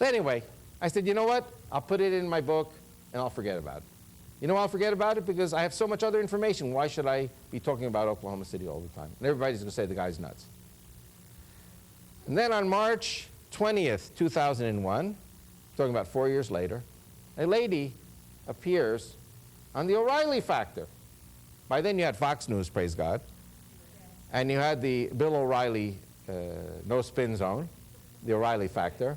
But anyway, I said, you know what? I'll put it in my book and I'll forget about it. You know why I'll forget about it? Because I have so much other information. Why should I be talking about Oklahoma City all the time? And everybody's going to say the guy's nuts. And then on March 20th, 2001, talking about 4 years later, a lady appears on the O'Reilly factor. By then you had Fox News, praise God. And you had the Bill O'Reilly no spin zone, the O'Reilly factor.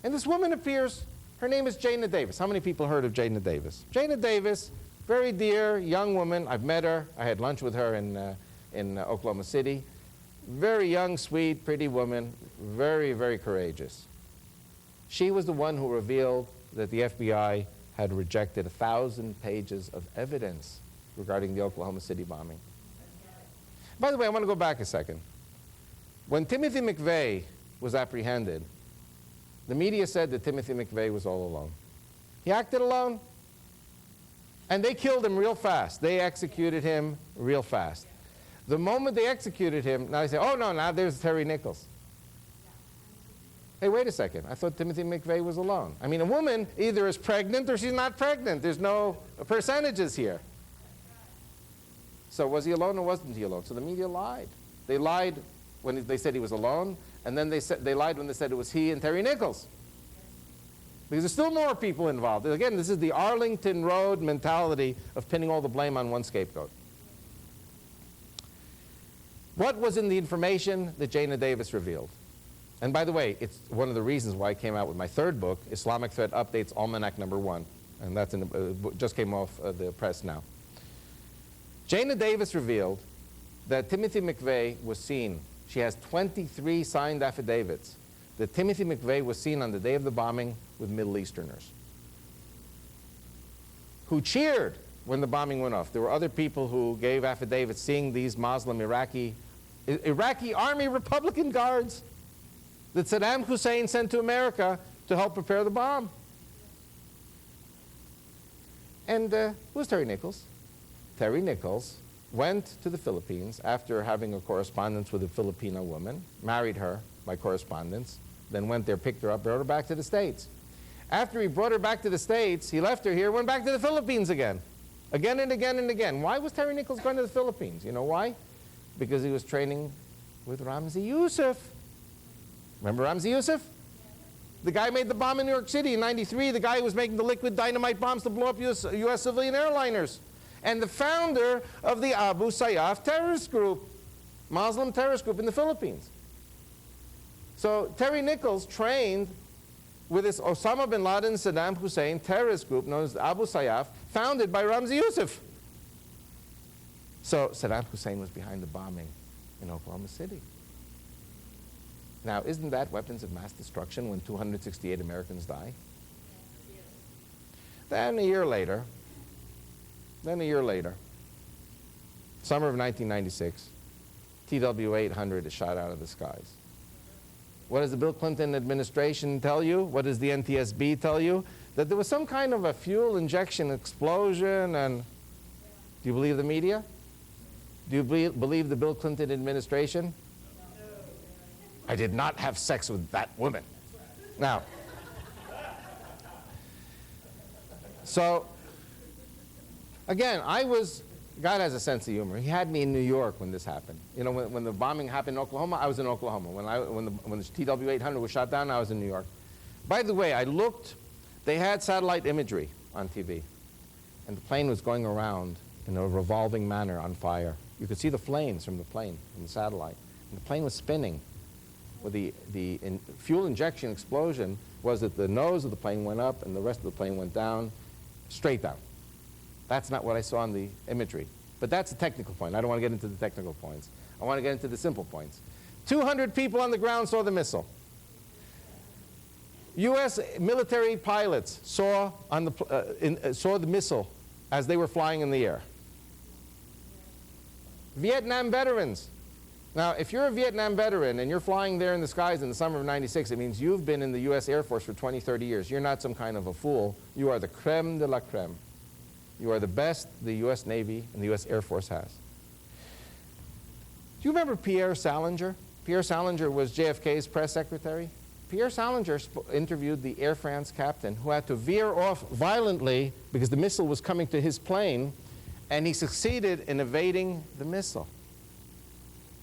And this woman appears. Her name is JAYNA Davis. How many people heard of JAYNA Davis? JAYNA Davis, very dear young woman. I've met her. I had lunch with her in Oklahoma City. Very young, sweet, pretty woman. Very, very courageous. She was the one who revealed that the FBI had rejected 1,000 pages of evidence regarding the Oklahoma City bombing. By the way, I want to go back a second. When Timothy McVeigh was apprehended, the media said that Timothy McVeigh was all alone. He acted alone, and they killed him real fast. They executed him real fast. The moment they executed him, now they say, oh, no, now there's Terry Nichols. Hey, wait a second. I thought Timothy McVeigh was alone. I mean, a woman either is pregnant or she's not pregnant. There's no percentages here. So was he alone or wasn't he alone? So the media lied. They lied when they said he was alone, and then they lied when they said it was he and Terry Nichols. Because there's still more people involved. Again, this is the Arlington Road mentality of pinning all the blame on one scapegoat. What was in the information that JAYNA Davis revealed? And by the way, it's one of the reasons why I came out with my third book, Islamic Threat Updates Almanac #1. And that's just came off the press now. JAYNA Davis revealed that Timothy McVeigh was seen. She has 23 signed affidavits that Timothy McVeigh was seen on the day of the bombing with Middle Easterners who cheered when the bombing went off. There were other people who gave affidavits seeing these Muslim Iraqi Army Republican guards that Saddam Hussein sent to America to help prepare the bomb. And who's Terry Nichols? Terry Nichols went to the Philippines after having a correspondence with a Filipino woman, married her by correspondence, then went there, picked her up, brought her back to the States. After he brought her back to the States, he left her here, went back to the Philippines again. Again and again and again. Why was Terry Nichols going to the Philippines? You know why? Because he was training with Ramzi Youssef. Remember Ramzi Youssef? The guy made the bomb in New York City in '93. The guy who was making the liquid dynamite bombs to blow up U.S. civilian airliners. And the founder of the Abu Sayyaf terrorist group, Muslim terrorist group in the Philippines. So Terry Nichols trained with this Osama bin Laden, Saddam Hussein terrorist group known as the Abu Sayyaf, founded by Ramzi Youssef. So Saddam Hussein was behind the bombing in Oklahoma City. Now, isn't that weapons of mass destruction when 268 Americans die? Then a year later, summer of 1996, TW-800 is shot out of the skies. What does the Bill Clinton administration tell you? What does the NTSB tell you? That there was some kind of a fuel injection explosion, and do you believe the media? Do you believe the Bill Clinton administration? I did not have sex with that woman. Now, so, again, God has a sense of humor. He had me in New York when this happened. You know, when the bombing happened in Oklahoma, I was in Oklahoma. When the TW-800 was shot down, I was in New York. By the way, I looked, they had satellite imagery on TV, and the plane was going around in a revolving manner on fire. You could see the flames from the plane, from the satellite. And the plane was spinning. Well, the fuel injection explosion was that the nose of the plane went up and the rest of the plane went down, straight down. That's not what I saw in the imagery. But that's a technical point. I don't want to get into the technical points. I want to get into the simple points. 200 people on the ground saw the missile. U.S. military pilots saw the missile as they were flying in the air. Vietnam veterans. Now, if you're a Vietnam veteran and you're flying there in the skies in the summer of '96, it means you've been in the U.S. Air Force for 20, 30 years. You're not some kind of a fool. You are the creme de la creme. You are the best the U.S. Navy and the U.S. Air Force has. Do you remember Pierre Salinger? Pierre Salinger was JFK's press secretary. Pierre Salinger interviewed the Air France captain who had to veer off violently because the missile was coming to his plane, and he succeeded in evading the missile.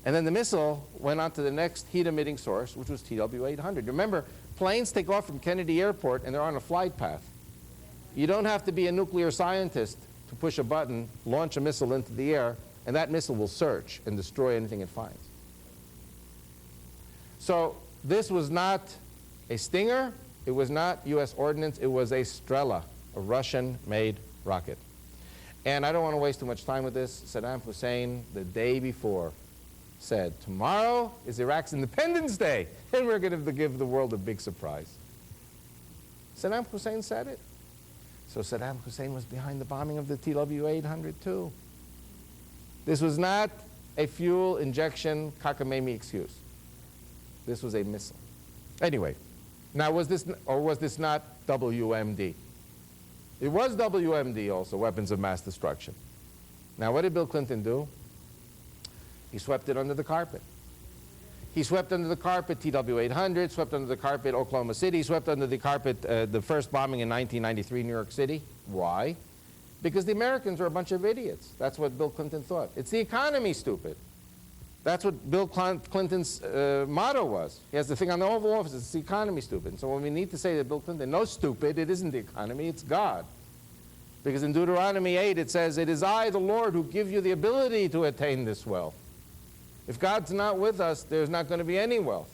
And then the missile went on to the next heat-emitting source, which was TW-800. Remember, planes take off from Kennedy Airport and they're on a flight path. You don't have to be a nuclear scientist to push a button, launch a missile into the air, and that missile will search and destroy anything it finds. So this was not a Stinger, it was not U.S. ordnance, it was a Strela, a Russian-made rocket. And I don't want to waste too much time with this. Saddam Hussein, the day before, said, tomorrow is Iraq's Independence Day, and we're going to give the world a big surprise. Saddam Hussein said it. So Saddam Hussein was behind the bombing of the TW-800 too. This was not a fuel injection cockamamie excuse. This was a missile. Anyway, now was this not WMD? It was WMD also, weapons of mass destruction. Now what did Bill Clinton do? He swept it under the carpet. He swept under the carpet TW-800, swept under the carpet Oklahoma City, swept under the carpet the first bombing in 1993 New York City. Why? Because the Americans are a bunch of idiots. That's what Bill Clinton thought. It's the economy, stupid. That's what Bill Clinton's motto was. He has the thing on the Oval Office, it's the economy, stupid. And so when we need to say to Bill Clinton, no, stupid, it isn't the economy, it's God. Because in Deuteronomy 8 it says, it is I, the Lord, who give you the ability to attain this wealth. If God's not with us, there's not going to be any wealth.